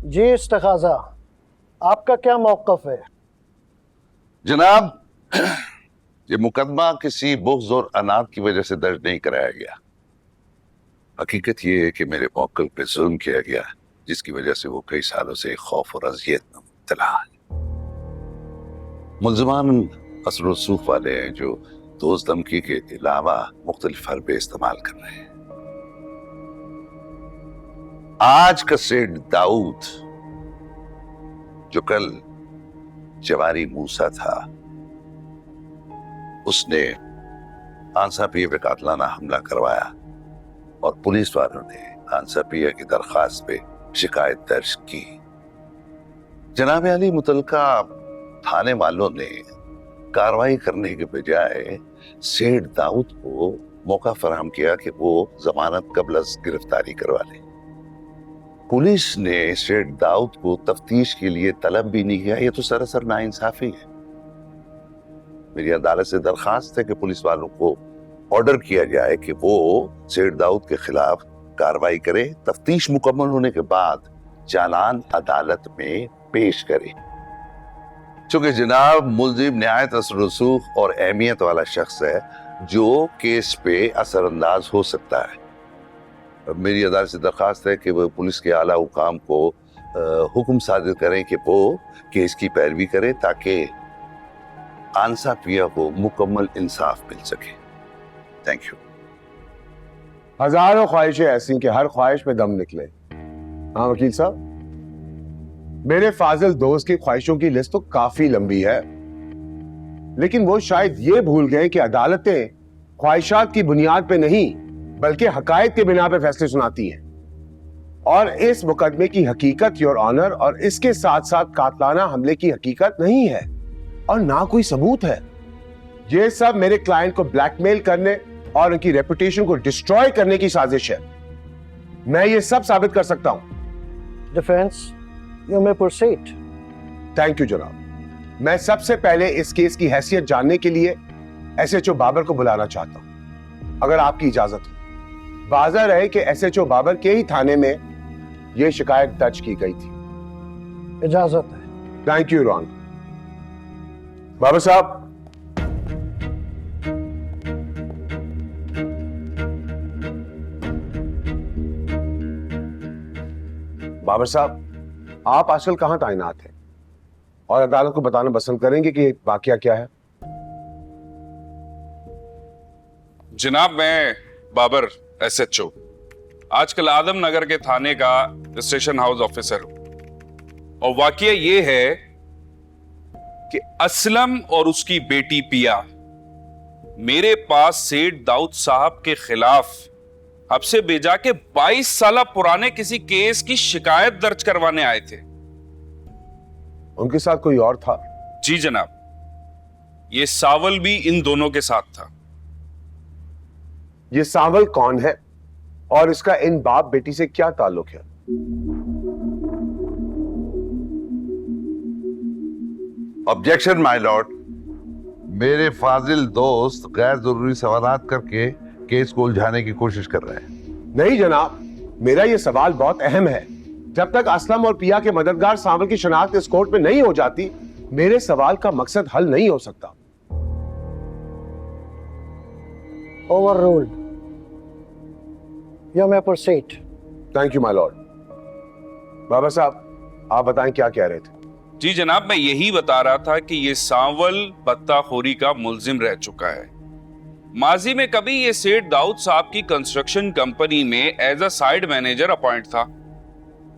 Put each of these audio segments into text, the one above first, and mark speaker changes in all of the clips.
Speaker 1: जी इस्तखाज़ा, आपका क्या मौक़िफ़ है?
Speaker 2: जनाब, ये मुकदमा किसी बुग़्ज़ और अनाद की वजह से दर्ज नहीं कराया गया। हकीकत ये है कि मेरे मौक़िफ़ पे जुल्म किया गया, जिसकी वजह से वो कई सालों से खौफ और अज़ियत में मुब्तला है। मुल्ज़िमान असर रसूख वाले हैं जो दोस्त धमकी के अलावा मुख्तलिफ हरबे इस्तेमाल कर रहे हैं। आज का सेठ दाऊद, जो कल जवारी मूसा था, उसने आंसा पिया पे कातलाना हमला करवाया और पुलिस वालों ने आंसा पिया की दरखास्त पे शिकायत दर्ज की। जनाब अली, मुतलका थाने वालों ने कार्रवाई करने के बजाय सेठ दाऊद को मौका फराहम किया कि वो जमानत कबल गिरफ्तारी करवा ले। पुलिस ने सेठ दाऊद को तफ्तीश के लिए तलब भी नहीं किया। ये तो सरासर नाइंसाफी है। मेरी अदालत से दरखास्त है कि पुलिस वालों को ऑर्डर किया जाए कि वो सेठ दाऊद के खिलाफ कार्रवाई करे, तफ्तीश मुकम्मल होने के बाद चालान अदालत में पेश करे। चूंकि जनाब मुल्जिम नहायत असर रसूख और अहमियत वाला शख्स है जो केस पे असरअंदाज हो सकता है, मेरी अदालत से दरखास्त है कि वो पुलिस के आला हुकाम को हुक्म सादिर करें कि वो केस की पैरवी करे ताकि आंसा पिया को मुकम्मल इंसाफ मिल सके। Thank you.
Speaker 3: हजारों ख्वाहिशें ऐसी कि हर ख्वाहिश में दम निकले। हाँ वकील साहब, मेरे फाजिल दोस्त की ख्वाहिशों की लिस्ट तो काफी लंबी है, लेकिन वो शायद ये भूल गए कि अदालतें ख्वाहिशात की बुनियाद पे नहीं बल्कि हकायत के बिना पे फैसले सुनाती हैं। और इस मुकदमे की हकीकत, योर ऑनर, और इसके साथ साथ कातलाना हमले की हकीकत नहीं है और ना कोई सबूत है। ये सब मेरे क्लाइंट को ब्लैकमेल करने और उनकी रेपुटेशन को डिस्ट्रॉय करने की साजिश है। मैं ये सब साबित कर सकता हूं।
Speaker 1: Defence, you may proceed.
Speaker 3: Thank you जनाब। मैं सबसे पहले इस केस की हैसियत जानने के लिए एसएचओ बाबर को बुलाना चाहता हूं, अगर आपकी इजाजत हो। वाज़ा रहे कि एसएचओ बाबर के ही थाने में यह शिकायत दर्ज की गई थी।
Speaker 1: इजाजत है।
Speaker 3: Thank you Ron. बाबर साहब, बाबर साहब, आप आजकल कहां तैनात हैं और अदालत को बताना पसंद करेंगे कि वाकया क्या है?
Speaker 4: जनाब, मैं बाबर एसएचओ आजकल आदम नगर के थाने का स्टेशन हाउस ऑफिसर हूं और वाकया ये है कि असलम और उसकी बेटी पिया मेरे पास सेठ दाऊद साहब के खिलाफ अब से बेजा के 22 साल पुराने किसी केस की शिकायत दर्ज करवाने आए थे।
Speaker 3: उनके साथ कोई और था?
Speaker 4: जी जनाब, ये सावल भी इन दोनों के साथ था।
Speaker 3: ये सावल कौन है और इसका इन बाप बेटी से क्या ताल्लुक है?
Speaker 2: Objection my Lord. मेरे फाजिल दोस्त गैर जरूरी सवालात करके केस को उलझाने की कोशिश कर रहे हैं।
Speaker 3: नहीं जनाब, मेरा यह सवाल बहुत अहम है। जब तक असलम और पिया के मददगार सावल की शनाख्त इस कोर्ट में नहीं हो जाती, मेरे सवाल का मकसद हल नहीं हो सकता।
Speaker 1: Overruled. You may proceed.
Speaker 3: Thank you my lord. Baba Saheb, आप बताएं क्या कह रहे थे?
Speaker 4: जी जनाब, मैं यही बता रहा था कि ये सांवल बत्ताखोरी का मुल्जिम रह चुका है। माजी में कभी ये सेठ दाऊद साहब की कंस्ट्रक्शन कंपनी में as a site manager appoint था,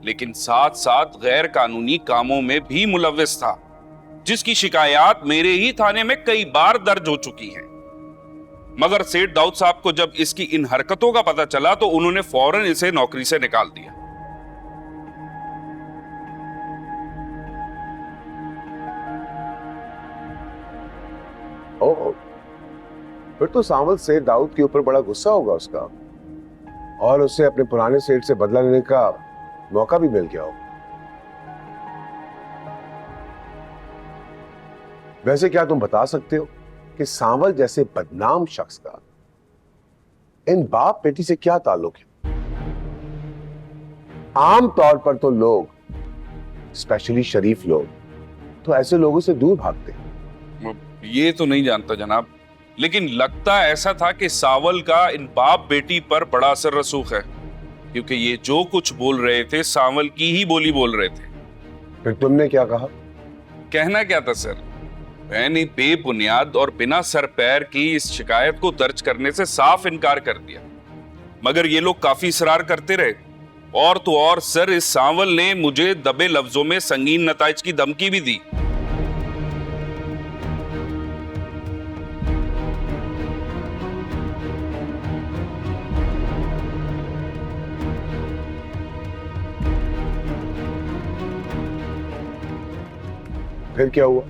Speaker 4: लेकिन साथ साथ गैर कानूनी कामों में भी मुलव्विस था, जिसकी शिकायत मेरे ही थाने में कई बार दर्ज हो चुकी हैं। मगर सेठ दाऊद साहब को जब इसकी इन हरकतों का पता चला तो उन्होंने फौरन इसे नौकरी से निकाल दिया।
Speaker 3: ओह, फिर तो सावल सेठ दाऊद के ऊपर बड़ा गुस्सा होगा उसका, और उसे अपने पुराने सेठ से बदला लेने का मौका भी मिल गया हो। वैसे क्या तुम बता सकते हो कि सांवल जैसे बदनाम शख्स का इन बाप बेटी से क्या ताल्लुक है? आम तौर पर तो लोग स्पेशली शरीफ लोग तो ऐसे लोगों से दूर भागते हैं।
Speaker 4: ये तो नहीं जानता जनाब, लेकिन लगता ऐसा था कि सावल का इन बाप बेटी पर बड़ा असर रसूख है, क्योंकि ये जो कुछ बोल रहे थे सावल की ही बोली बोल रहे थे।
Speaker 3: फिर तुमने क्या कहा?
Speaker 4: कहना क्या था सर, मैंने बेबुनियाद और बिना सर पैर की इस शिकायत को दर्ज करने से साफ इनकार कर दिया, मगर ये लोग काफी इसरार करते रहे। और तो और सर, इस सावल ने मुझे दबे लफ्जों में संगीन नताइज की धमकी भी दी।
Speaker 3: फिर क्या हुआ?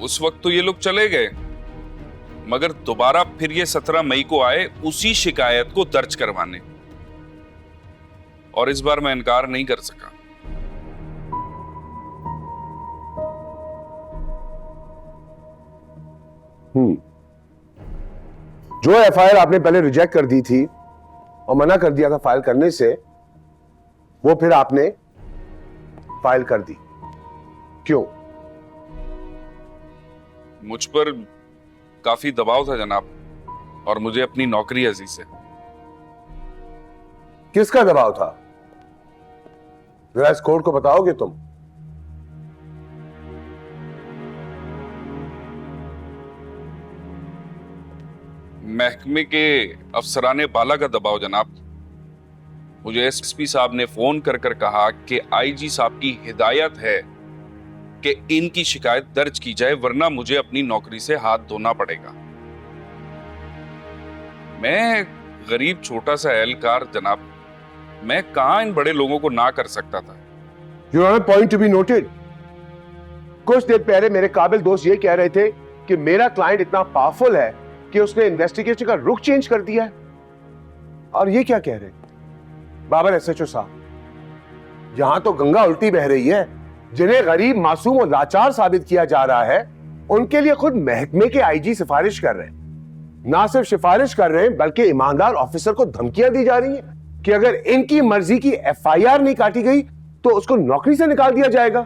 Speaker 4: उस वक्त तो ये लोग चले गए, मगर दोबारा फिर ये 17 मई को आए उसी शिकायत को दर्ज करवाने, और इस बार मैं इनकार नहीं कर सका।
Speaker 3: जो एफआईआर आपने पहले रिजेक्ट कर दी थी और मना कर दिया था फाइल करने से, वो फिर आपने फाइल कर दी, क्यों?
Speaker 4: मुझ पर काफी दबाव था जनाब, और मुझे अपनी नौकरी अजीज है।
Speaker 3: किसका दबाव था? जरा इस कोर्ट को बताओगे तुम?
Speaker 4: महकमे के अफसराने बाला का दबाव जनाब। मुझे एसपी साहब ने फोन कर कर कहा कि आईजी साहब की हिदायत है कि इनकी शिकायत दर्ज की जाए, वरना मुझे अपनी नौकरी से हाथ धोना पड़ेगा। मैं गरीब छोटा सा एहलकार जनाब, मैं कहां इन बड़े लोगों को ना कर सकता था।
Speaker 3: Your honour, point to be noted. कुछ देर पहले मेरे काबिल दोस्त ये कह रहे थे कि मेरा क्लाइंट इतना पावरफुल है कि उसने इन्वेस्टिगेशन का रुख चेंज कर दिया है। और ये क्या कह रहे हैं? बाबर एसएचओ साहब, यहां तो गंगा उल्टी बह रही है। जिन्हें गरीब, मासूम और लाचार साबित किया जा रहा है, उनके लिए खुद महकमे के आईजी सिफारिश कर रहे हैं। ना सिर्फ सिफारिश कर रहे हैं, बल्कि ईमानदार ऑफिसर को धमकियां दी जा रही हैं कि अगर इनकी मर्जी की एफआईआर नहीं काटी गई तो उसको नौकरी से निकाल दिया जाएगा।